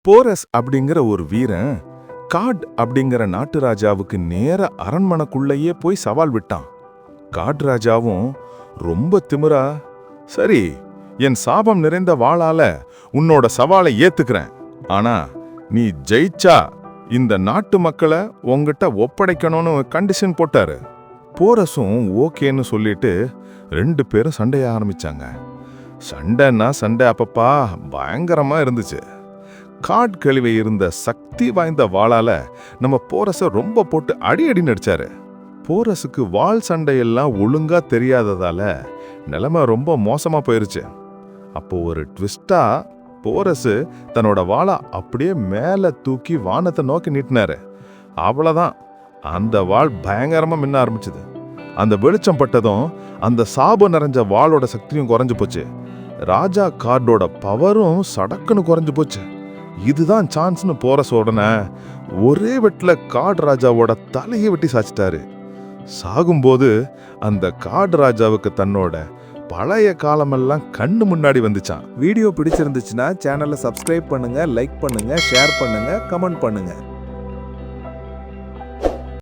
Porous அப்படிங்கிற ஒரு வீரன் காட் அப்படிங்கிற நாட்டு ராஜாவுக்கு நேர அரண்மனைக்குள்ளேயே போய் சவால் விட்டான். காட் ராஜாவும் ரொம்ப திமிரா, சரி, என் சாபம் நிறைந்த வாளால உன்னோட சவாலை ஏத்துக்கிறேன், ஆனா நீ ஜெயிச்சா இந்த நாட்டு மக்களை உங்ககிட்ட ஒப்படைக்கணும்னு கண்டிஷன் போட்டாரு. போரஸும் ஓகேன்னு சொல்லிட்டு 2 பேரும் சண்டைய ஆரம்பிச்சாங்க. சண்டைன்னா சண்டை அப்பப்பா பயங்கரமா இருந்துச்சு. காட் கழிவை இருந்த சக்தி வாய்ந்த வாளால நம்ம போரஸ ரொம்ப போட்டு அடி நடிச்சாரு. போரஸுக்கு வாள் சண்டையெல்லாம் ஒழுங்கா தெரியாததால நிலைமை ரொம்ப மோசமா போயிருச்சு. அப்போ ஒரு ட்விஸ்டா போரஸு தன்னோட வாளை அப்படியே மேல தூக்கி வானத்தை நோக்கி நீட்டினாரு. அவ்வளவுதான், அந்த வாள் பயங்கரமா மின்ன ஆரம்பிச்சது. அந்த வெளிச்சம் பட்டதும் அந்த சாபம் நிறைஞ்ச வாளோட சக்தியும் குறைஞ்சு போச்சு. ராஜா கார்டோட பவரும் சடக்குன்னு குறைஞ்சு போச்சு. இதுதான் சான்ஸ்னு போரஸ் உடனே ஒரே வெட்டில காட் ராஜாவோட தலையை வெட்டி சாச்சிட்டாரு. சாகும்போது அந்த காட் ராஜாவுக்கு தன்னோட பழைய காலமெல்லாம் கண்ணு முன்னாடி வந்துச்சான். வீடியோ பிடிச்சிருந்துச்சுன்னா சேனலை சப்ஸ்கிரைப் பண்ணுங்க, லைக் பண்ணுங்க, ஷேர் பண்ணுங்க, கமெண்ட் பண்ணுங்க.